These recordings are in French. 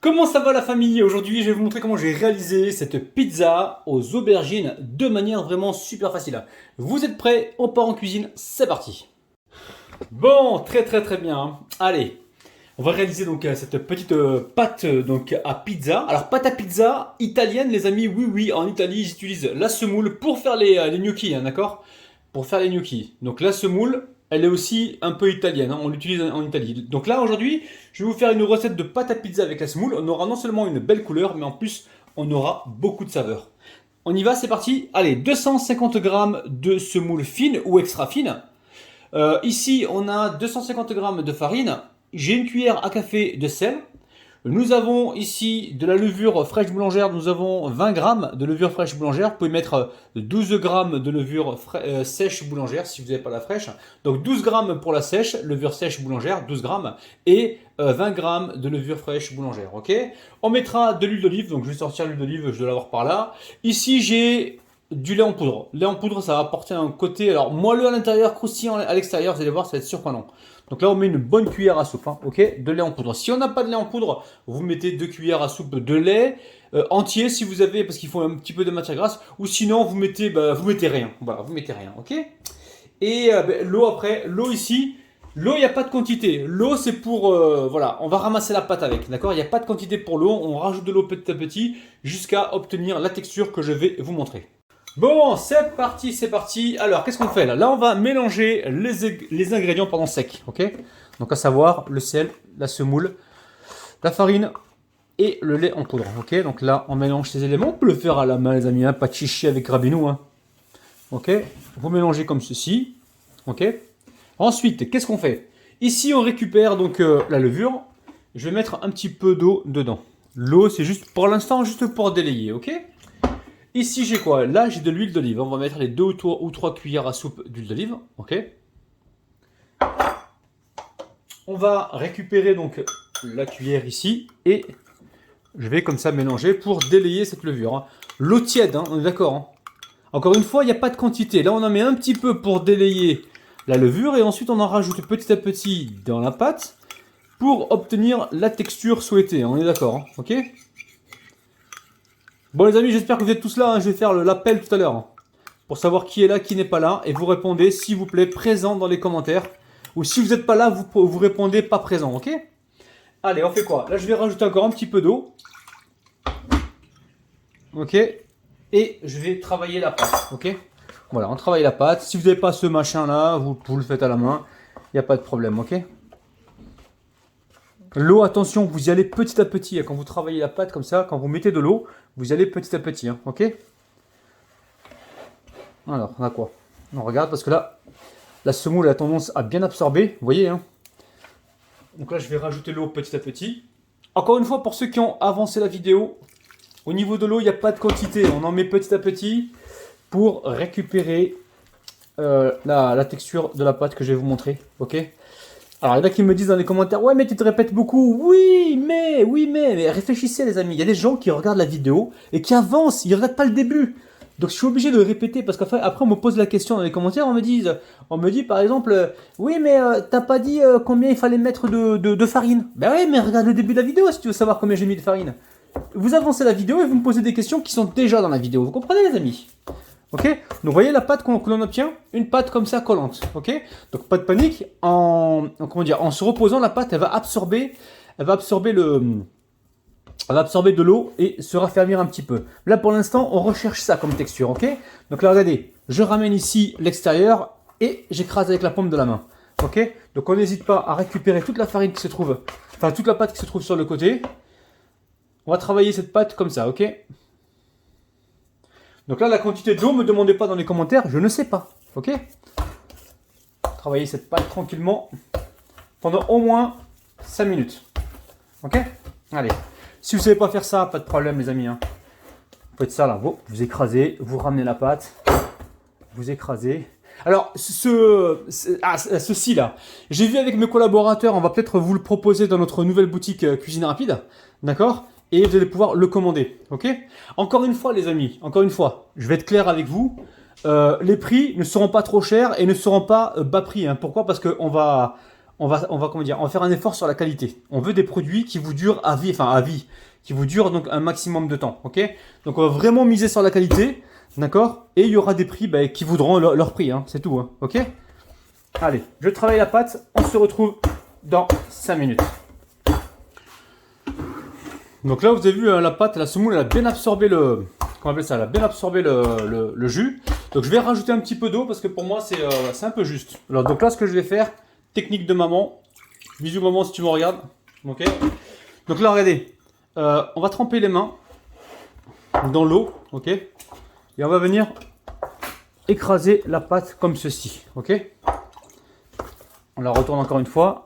Comment ça va la famille? Aujourd'hui, je vais vous montrer comment j'ai réalisé cette pizza aux aubergines de manière vraiment super facile. Vous êtes prêts? On part en cuisine, c'est parti. Bon, très bien. Allez, on va réaliser donc cette petite pâte donc à pizza. Alors pâte à pizza italienne les amis, oui, en Italie ils utilisent la semoule pour faire les gnocchis, hein, d'accord? Pour faire les gnocchis. Donc la semoule, elle est aussi un peu italienne, hein, on l'utilise en Italie. Donc là aujourd'hui, je vais vous faire une recette de pâte à pizza avec la semoule. On aura non seulement une belle couleur, mais en plus on aura beaucoup de saveurs. On y va, c'est parti. Allez, 250 grammes de semoule fine ou extra fine. Ici, on a 250 grammes de farine. J'ai une cuillère à café de sel. Nous avons ici de la levure fraîche boulangère. Nous avons 20 grammes de levure fraîche boulangère. Vous pouvez mettre 12 grammes de levure sèche boulangère si vous n'avez pas la fraîche. Donc 12 grammes pour la sèche, levure sèche boulangère, 12 grammes. Et 20 grammes de levure fraîche boulangère. Ok. On mettra de l'huile d'olive. Donc je vais sortir l'huile d'olive, je dois l'avoir par là. Ici, j'ai du lait en poudre. Lait en poudre, ça va apporter un côté alors moelleux à l'intérieur, croustillant à l'extérieur. Vous allez voir, ça va être surprenant. Donc là, on met une bonne cuillère à soupe, hein, ok, de lait en poudre. Si on n'a pas de lait en poudre, vous mettez 2 cuillères à soupe de lait entier si vous avez, parce qu'il faut un petit peu de matière grasse. Ou sinon, vous mettez rien. Voilà, vous mettez rien, ok. Et l'eau après, l'eau ici. L'eau, il n'y a pas de quantité. L'eau, c'est pour... voilà, on va ramasser la pâte avec, d'accord? Il n'y a pas de quantité pour l'eau. On rajoute de l'eau petit à petit jusqu'à obtenir la texture que je vais vous montrer. Bon, c'est parti, c'est parti. Alors, qu'est-ce qu'on fait là? Là, on va mélanger les ingrédients pendant secs, ok? Donc, à savoir le sel, la semoule, la farine et le lait en poudre, ok? Donc là, on mélange ces éléments. On peut le faire à la main, les amis, hein, pas de chichi avec Rabinou, hein. Ok? Vous mélangez comme ceci, ok? Ensuite, qu'est-ce qu'on fait? Ici, on récupère donc la levure. Je vais mettre un petit peu d'eau dedans. L'eau, c'est juste pour l'instant, juste pour délayer, ok? Ici, j'ai quoi? Là, j'ai de l'huile d'olive. On va mettre les 2 ou 3 cuillères à soupe d'huile d'olive. Ok. On va récupérer donc la cuillère ici et je vais comme ça mélanger pour délayer cette levure, hein. L'eau tiède, hein, on est d'accord, hein. Encore une fois, il n'y a pas de quantité. Là, on en met un petit peu pour délayer la levure et ensuite on en rajoute petit à petit dans la pâte pour obtenir la texture souhaitée. On est d'accord, hein, ok? Bon les amis, j'espère que vous êtes tous là, hein. Je vais faire l'appel tout à l'heure, hein, pour savoir qui est là, qui n'est pas là. Et vous répondez, s'il vous plaît, présent dans les commentaires. Ou si vous n'êtes pas là, vous répondez pas présent, ok? Allez, on fait quoi? Là, je vais rajouter encore un petit peu d'eau. Ok? Et je vais travailler la pâte, ok? Voilà, on travaille la pâte. Si vous n'avez pas ce machin-là, vous le faites à la main. Il n'y a pas de problème, ok? L'eau, attention, vous y allez petit à petit, hein. Quand vous travaillez la pâte comme ça, quand vous mettez de l'eau, vous y allez petit à petit, hein, ok? Alors, on a quoi? On regarde parce que là, la semoule a tendance à bien absorber, vous voyez, hein? Donc là, je vais rajouter l'eau petit à petit. Encore une fois, pour ceux qui ont avancé la vidéo, au niveau de l'eau, il n'y a pas de quantité. On en met petit à petit pour récupérer la texture de la pâte que je vais vous montrer, ok? Alors, il y en a qui me disent dans les commentaires, ouais, mais tu te répètes beaucoup. Mais réfléchissez, les amis. Il y a des gens qui regardent la vidéo et qui avancent, ils ne regardent pas le début. Donc, je suis obligé de répéter parce qu'après, on me pose la question dans les commentaires. On me dit par exemple, oui, mais t'as pas dit combien il fallait mettre de farine. Ben oui, mais regarde le début de la vidéo si tu veux savoir combien j'ai mis de farine. Vous avancez la vidéo et vous me posez des questions qui sont déjà dans la vidéo. Vous comprenez, les amis? Ok, donc vous voyez la pâte qu'on obtient, une pâte comme ça collante, ok. Donc pas de panique, comment dire, en se reposant la pâte, elle va absorber de l'eau et se raffermir un petit peu. Là pour l'instant, on recherche ça comme texture, ok. Donc là regardez, je ramène ici l'extérieur et j'écrase avec la paume de la main, ok. Donc on n'hésite pas à récupérer toute la farine qui se trouve, enfin toute la pâte qui se trouve sur le côté. On va travailler cette pâte comme ça, ok. Donc là, la quantité d'eau, ne me demandez pas dans les commentaires, je ne sais pas. Ok? Travaillez cette pâte tranquillement pendant au moins 5 minutes. Ok? Allez. Si vous ne savez pas faire ça, pas de problème, les amis, hein. Vous faites ça là, vous écrasez, vous ramenez la pâte, vous écrasez. Alors, ceci là, j'ai vu avec mes collaborateurs, on va peut-être vous le proposer dans notre nouvelle boutique Cuisine Rapide. D'accord? Et vous allez pouvoir le commander, ok? Encore une fois, les amis, encore une fois, je vais être clair avec vous. Les prix ne seront pas trop chers et ne seront pas bas prix, hein. Pourquoi? Parce qu'on va comment dire, on va faire un effort sur la qualité. On veut des produits qui vous durent à vie, enfin à vie, qui vous durent donc un maximum de temps, ok? Donc on va vraiment miser sur la qualité, d'accord? Et il y aura des prix qui voudront leur prix, hein, c'est tout, hein, ok? Allez, je travaille la pâte, on se retrouve dans 5 minutes. Donc là, vous avez vu, la pâte, la semoule, elle a bien absorbé le... Comment on appelle ça? Elle a bien absorbé le jus. Donc je vais rajouter un petit peu d'eau parce que pour moi, c'est un peu juste. Alors donc là, ce que je vais faire, technique de maman. Bisous maman si tu me regardes. Ok. Donc là, regardez. On va tremper les mains dans l'eau. Ok. Et on va venir écraser la pâte comme ceci. Ok. On la retourne encore une fois.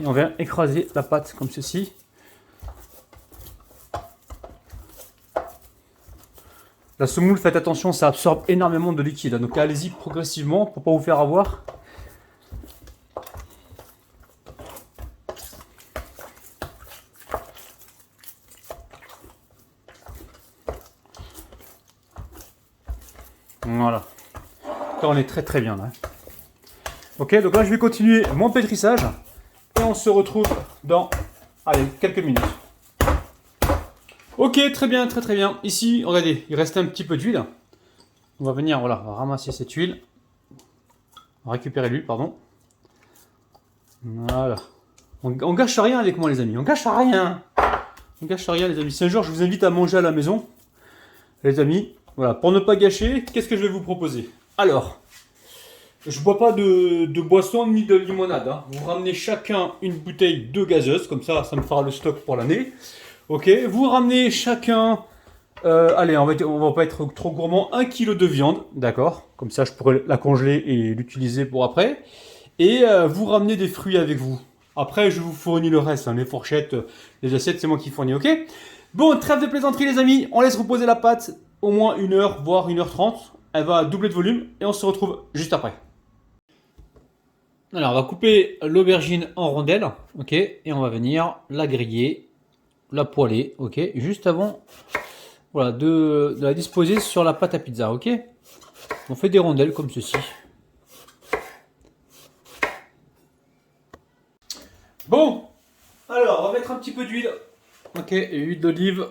Et on vient écraser la pâte comme ceci. La semoule, faites attention, ça absorbe énormément de liquide. Donc allez-y progressivement pour ne pas vous faire avoir. Voilà. Là, on est très très bien là. Ok, donc là je vais continuer mon pétrissage. Et on se retrouve dans, allez, quelques minutes. Ok, très bien, très très bien. Ici, regardez, il reste un petit peu d'huile. On va venir, voilà, on va ramasser cette huile. On va récupérer l'huile, pardon. Voilà. On gâche rien avec moi les amis, on gâche rien. On gâche rien les amis. Si un jour je vous invite à manger à la maison, les amis, voilà, pour ne pas gâcher, qu'est-ce que je vais vous proposer? Alors, je bois pas de boisson ni de limonade. Hein. Vous ramenez chacun une bouteille de gazeuse, comme ça me fera le stock pour l'année. Ok, vous ramenez chacun, allez, on va pas être trop gourmand, 1 kg de viande, d'accord? Comme ça, je pourrais la congeler et l'utiliser pour après. Et vous ramenez des fruits avec vous. Après, je vous fournis le reste, hein, les fourchettes, les assiettes, c'est moi qui fournis, ok? Bon, trêve de plaisanterie les amis, on laisse reposer la pâte au moins 1 heure, voire 1h30. Elle va doubler de volume et on se retrouve juste après. Alors, on va couper l'aubergine en rondelles, ok? Et on va venir la griller, la poêler, ok? Juste avant, voilà, de la disposer sur la pâte à pizza, ok? On fait des rondelles comme ceci. Bon, alors, on va mettre un petit peu d'huile, ok? Et huile d'olive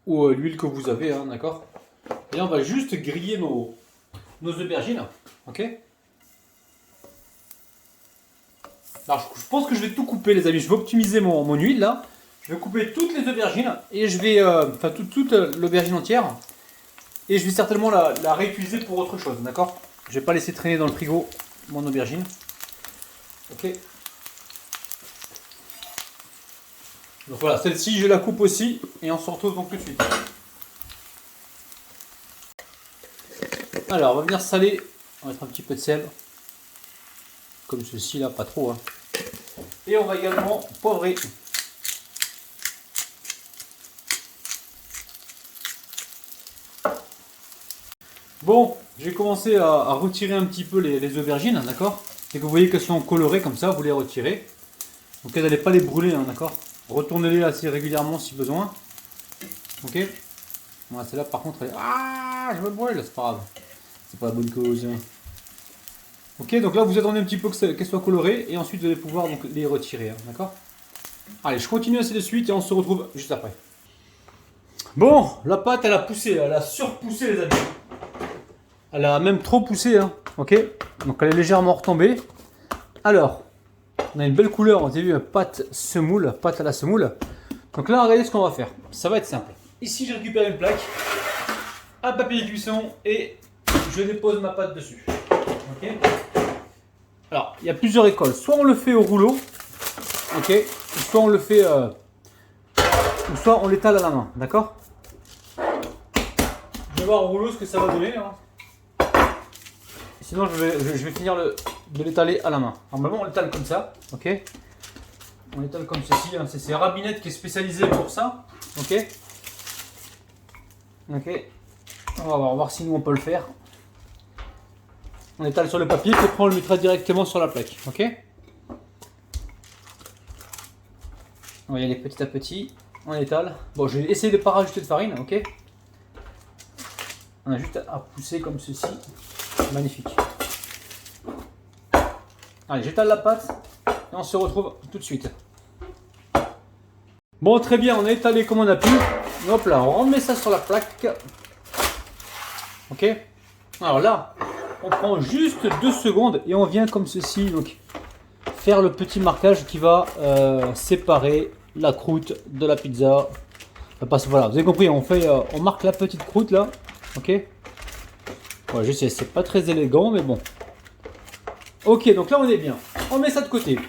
ou l'huile que vous avez, hein, d'accord? Et on va juste griller nos aubergines, ok? Alors, je pense que je vais tout couper, les amis. Je vais optimiser mon huile là. Je vais couper toutes les aubergines et je vais, enfin toute l'aubergine entière. Et je vais certainement la réutiliser pour autre chose, d'accord? Je vais pas laisser traîner dans le frigo mon aubergine. Ok. Donc voilà, celle-ci je la coupe aussi et on se retrouve donc tout de suite. Alors, on va venir saler. On va mettre un petit peu de sel. Comme ceci là, pas trop. Hein. Et on va également poivrer. Bon, j'ai commencé à retirer un petit peu les aubergines, d'accord? Et que vous voyez qu'elles sont colorées comme ça, vous les retirez. Donc vous n'allez pas les brûler, hein, d'accord? Retournez-les assez régulièrement si besoin. Ok? Voilà, celle-là par contre, elle est... Ah, je me brûle, c'est pas grave. C'est pas la bonne cause. Ok, donc là vous attendez un petit peu qu'elles soient colorées et ensuite vous allez pouvoir donc les retirer, hein, d'accord? Allez, je continue ainsi de suite et on se retrouve juste après. Bon, la pâte elle a poussé, elle a surpoussé les amis. Elle a même trop poussé, hein, ok? Donc elle est légèrement retombée. Alors, on a une belle couleur, vous avez vu, pâte semoule, pâte à la semoule. Donc là, regardez ce qu'on va faire. Ça va être simple. Ici, j'ai récupéré une plaque, un papier de cuisson et je dépose ma pâte dessus. Ok? Alors, il y a plusieurs écoles. Soit on le fait au rouleau, ok? Soit on le fait, ou soit on l'étale à la main, d'accord? Je vais voir au rouleau ce que ça va donner. Hein. Sinon, je vais finir de l'étaler à la main. Normalement, on l'étale comme ça, ok? On l'étale comme ceci. Hein. C'est Rabinette qui est spécialisé pour ça, ok? Ok. On va voir si nous on peut le faire. On étale sur le papier, puis après on le mettra directement sur la plaque, ok? On va y aller petit à petit. On étale. Bon, je vais essayer de ne pas rajouter de farine, ok? On a juste à pousser comme ceci. Magnifique. Allez, j'étale la pâte. et on se retrouve tout de suite. Bon, très bien, on a étalé comme on a pu. Hop là, on remet ça sur la plaque. Ok. Alors là, on prend juste 2 secondes et on vient comme ceci, donc faire le petit marquage qui va séparer la croûte de la pizza. Voilà, vous avez compris, on marque la petite croûte là. Ok. Ouais, je sais, c'est pas très élégant, mais bon. Ok, donc là on est bien. On met ça de côté.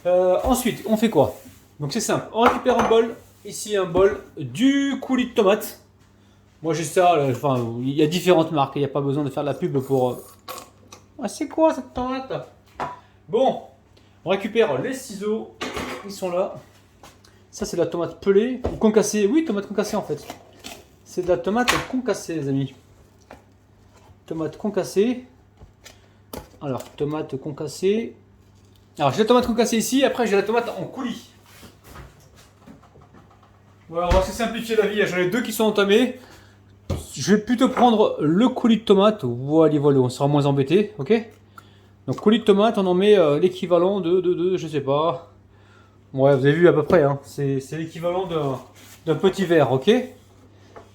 Ensuite, on fait quoi? Donc c'est simple. On récupère un bol. Ici un bol, du coulis de tomate. Moi j'ai ça. Enfin, il y a différentes marques. Il n'y a pas besoin de faire de la pub pour. Ah, c'est quoi cette tomate? Bon, on récupère les ciseaux. Ils sont là. Ça c'est de la tomate pelée ou concassée. Oui, tomate concassée en fait. C'est de la tomate concassée, les amis. Tomate concassée. Alors, tomate concassée. Alors, j'ai la tomate concassée ici. Après, j'ai la tomate en coulis. Voilà, on va se simplifier la vie. J'en ai 2 qui sont entamés. Je vais plutôt prendre le coulis de tomate. Voilà, voilà, on sera moins embêté. Ok. Donc, coulis de tomate, on en met l'équivalent de, je sais pas. Ouais, vous avez vu à peu près. Hein. C'est l'équivalent d'un petit verre. Ok.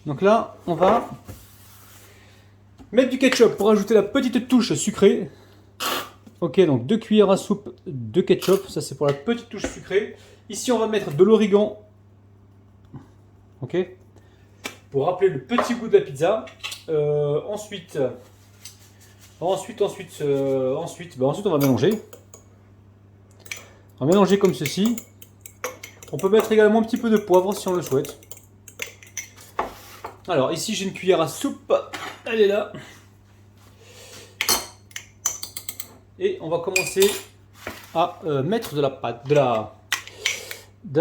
Donc là, on va mettre du ketchup pour ajouter la petite touche sucrée. Ok, donc 2 cuillères à soupe de ketchup. Ça, c'est pour la petite touche sucrée. Ici, on va mettre de l'origan. Ok. Pour rappeler le petit goût de la pizza. Ensuite, on va mélanger. On va mélanger comme ceci. On peut mettre également un petit peu de poivre si on le souhaite. Alors, ici, j'ai une cuillère à soupe. Elle est là. Et on va commencer à mettre de la pâte, de la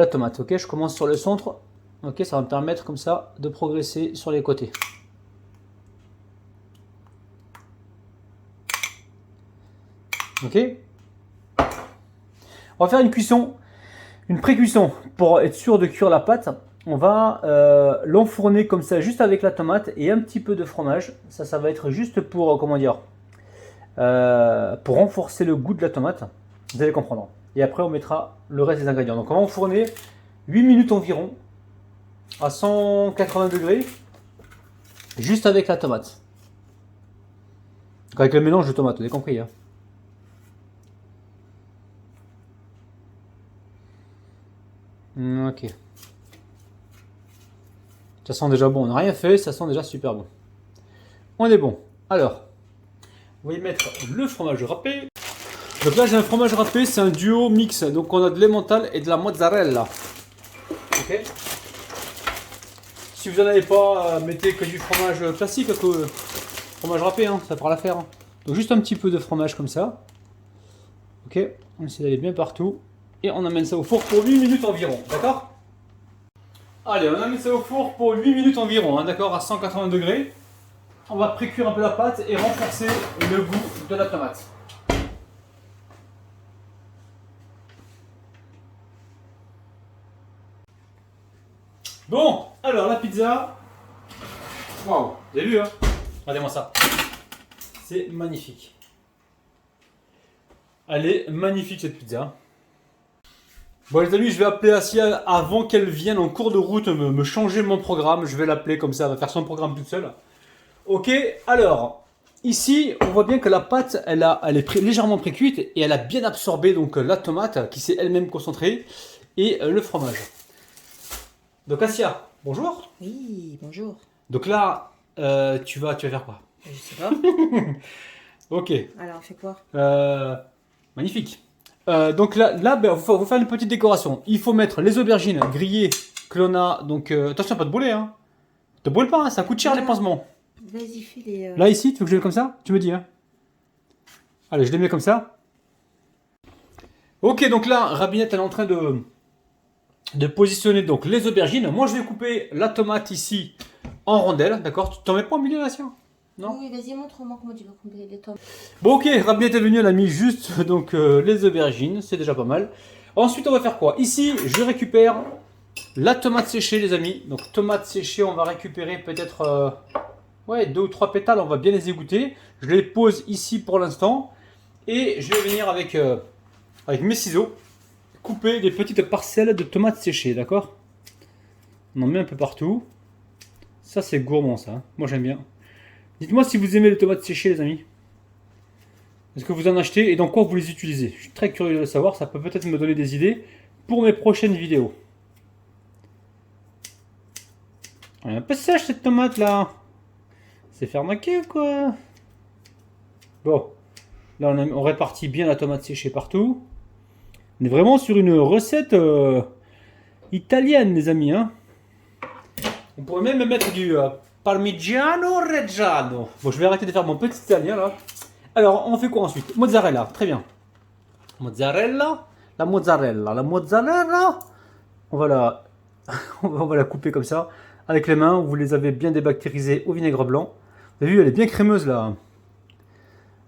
tomate. Ok, je commence sur le centre. Ok, ça va me permettre comme ça de progresser sur les côtés. Ok. On va faire une cuisson, une pré-cuisson pour être sûr de cuire la pâte. On va l'enfourner comme ça, juste avec la tomate et un petit peu de fromage. Ça va être juste pour, comment dire, pour renforcer le goût de la tomate. Vous allez comprendre. Et après, on mettra le reste des ingrédients. Donc, on va enfourner 8 minutes environ à 180 degrés, juste avec la tomate. Donc, avec le mélange de tomates, vous avez compris. Hein. Ok. Ça sent déjà bon. On n'a rien fait, ça sent déjà super bon. On est bon. Alors, on va y mettre le fromage râpé. Donc là, j'ai un fromage râpé, c'est un duo mix. Donc on a de l'emmental et de la mozzarella. Ok. Si vous n'en avez pas, mettez que du fromage classique, fromage râpé, hein, ça fera l'affaire. Donc juste un petit peu de fromage comme ça. Ok, on essaie d'aller bien partout. Et on amène ça au four pour 8 minutes environ, d'accord? Allez, on amène ça au four pour 8 minutes environ, hein, d'accord, à 180 degrés. On va précuire un peu la pâte et renforcer le goût de la tomate. Bon, alors la pizza. Waouh, vous avez vu, hein? Regardez-moi ça. C'est magnifique. Elle est magnifique cette pizza. Bon les amis, je vais appeler Asia avant qu'elle vienne en cours de route me changer mon programme. Je vais l'appeler comme ça, elle va faire son programme toute seule. Ok, alors, ici, on voit bien que la pâte, elle est légèrement précuite et elle a bien absorbé donc la tomate qui s'est elle-même concentrée et le fromage. Donc Asia, bonjour. Oui, bonjour. Donc là, tu vas faire quoi? Je sais pas. Ok. Alors, on fait quoi? Magnifique. Donc là ben, faut faire une petite décoration. Il faut mettre les aubergines grillées que l'on a. Donc attention, pas de brûler. Hein. Te brûle pas, hein, ça coûte cher les pansements. Vas-y, fais les... Là, ici, tu veux que je les mette comme ça? Tu me dis. Hein. Allez, je les mets comme ça. Ok, donc là, Rabinette, elle est en train de positionner donc les aubergines. Moi, je vais couper la tomate ici en rondelles. D'accord? Tu t'en mets pas au milieu là, tiens? Non? Oui, vas-y, montre-moi comment tu vas couper les tomates. Bon, ok, Rabinette est venue, elle a mis juste donc, les aubergines. C'est déjà pas mal. Ensuite, on va faire quoi? Ici, je récupère la tomate séchée, les amis. Donc, tomate séchée, on va récupérer peut-être... ouais, 2 ou 3 pétales, on va bien les égoutter. Je les pose ici pour l'instant. Et je vais venir avec avec mes ciseaux, couper des petites parcelles de tomates séchées, d'accord? On en met un peu partout. Ça, c'est gourmand, ça. Hein. Moi, j'aime bien. Dites-moi si vous aimez les tomates séchées, les amis. Est-ce que vous en achetez et dans quoi vous les utilisez? Je suis très curieux de le savoir. Ça peut peut-être me donner des idées pour mes prochaines vidéos. Elle est un peu sèche, cette tomate-là. C'est faire maquer ou quoi? Bon. Là, on répartit bien la tomate séchée partout. On est vraiment sur une recette italienne, les amis. Hein. On pourrait même mettre du Parmigiano Reggiano. Bon, je vais arrêter de faire mon petit italien là. Alors, on fait quoi ensuite? Mozzarella, très bien. Mozzarella, la mozzarella. On va la couper comme ça. Avec les mains, vous les avez bien débactérisées au vinaigre blanc. Vous avez vu, elle est bien crémeuse là.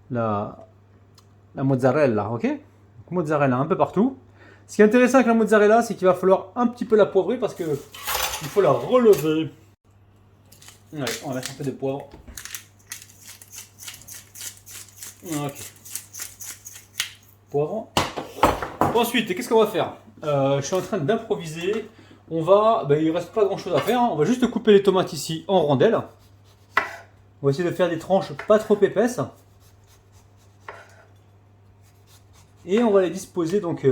La mozzarella, ok? Mozzarella un peu partout. Ce qui est intéressant avec la mozzarella, c'est qu'il va falloir un petit peu la poivrer parce que il faut la relever. Ouais, on va mettre un peu de poivre. Ok. Poivron. Ensuite, qu'est-ce qu'on va faire? Je suis en train d'improviser. Il reste pas grand chose à faire. Hein. On va juste couper les tomates ici en rondelles. On va essayer de faire des tranches pas trop épaisses. Et on va les disposer donc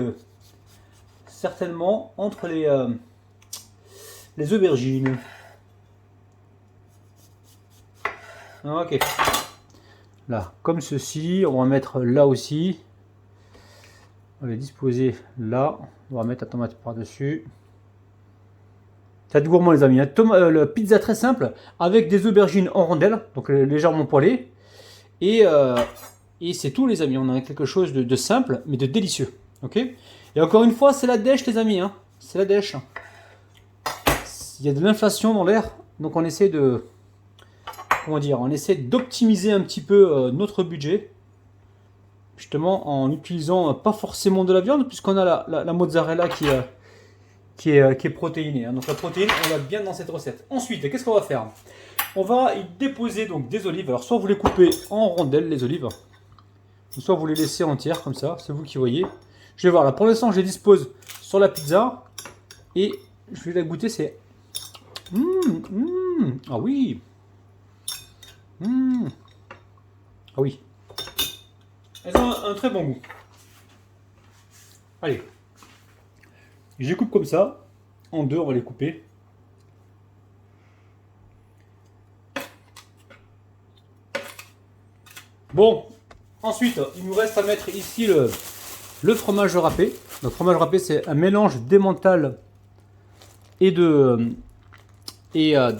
certainement entre les aubergines. Ok. Là, comme ceci, on va mettre là aussi. On va les disposer là. On va mettre la tomate par-dessus. Ça va être gourmand les amis. Hein. Le pizza très simple avec des aubergines en rondelles, donc légèrement poêlées. Et c'est tout les amis. On a quelque chose de simple mais de délicieux. Ok. Et encore une fois, c'est la dèche les amis. Hein. C'est la dèche. Il y a de l'inflation dans l'air, donc on essaie de... Comment dire, on essaie d'optimiser un petit peu notre budget, justement en utilisant pas forcément de la viande, puisqu'on a la mozzarella qui est protéinée. Hein. Donc la protéine, on l'a bien dans cette recette. Ensuite, qu'est-ce qu'on va faire? On va y déposer donc des olives. Alors soit vous les coupez en rondelles, les olives, soit vous les laissez entières comme ça, c'est vous qui voyez. Je vais voir, là pour l'instant je les dispose sur la pizza, et je vais la goûter, c'est... Ah oui. Ah oui. Elles ont un très bon goût. Allez. Je les coupe comme ça. En deux, on va les couper. Bon. Ensuite, il nous reste à mettre ici le fromage râpé. Le fromage râpé, c'est un mélange d'emmental et de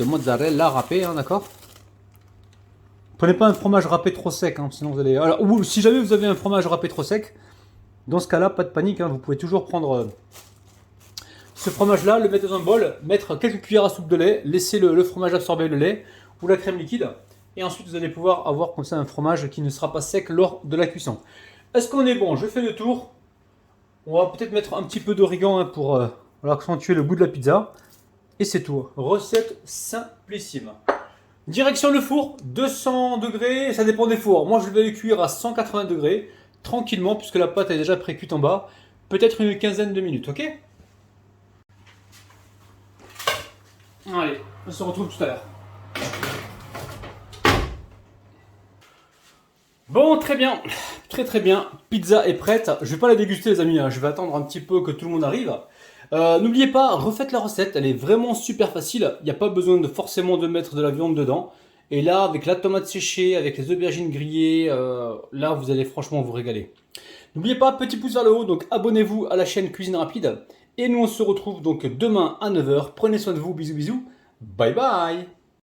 mozzarella râpé, hein, d'accord? Prenez pas un fromage râpé trop sec, hein, sinon vous allez... Alors, ou si jamais vous avez un fromage râpé trop sec, dans ce cas-là, pas de panique, hein, vous pouvez toujours prendre ce fromage-là, le mettre dans un bol, mettre quelques cuillères à soupe de lait, laisser le fromage absorber le lait ou la crème liquide, et ensuite vous allez pouvoir avoir comme ça un fromage qui ne sera pas sec lors de la cuisson. Est-ce qu'on est bon? Je fais le tour. On va peut-être mettre un petit peu d'origan hein, pour accentuer le goût de la pizza. Et c'est tout. Recette simplissime. Direction le four, 200 degrés, ça dépend des fours. Moi je vais le cuire à 180 degrés, tranquillement, puisque la pâte est déjà pré-cuite en bas. Peut-être une quinzaine de minutes, ok? Allez, on se retrouve tout à l'heure. Bon, très bien, très bien. Pizza est prête. Je vais pas la déguster les amis, hein. Je vais attendre un petit peu que tout le monde arrive. N'oubliez pas, refaites la recette, elle est vraiment super facile. Il n'y a pas besoin forcément de mettre de la viande dedans. Et là, avec la tomate séchée, avec les aubergines grillées, là vous allez franchement vous régaler. N'oubliez pas, petit pouce vers le haut, donc abonnez-vous à la chaîne Cuisine Rapide. Et nous on se retrouve donc demain à 9 h. Prenez soin de vous, bisous bisous, bye bye.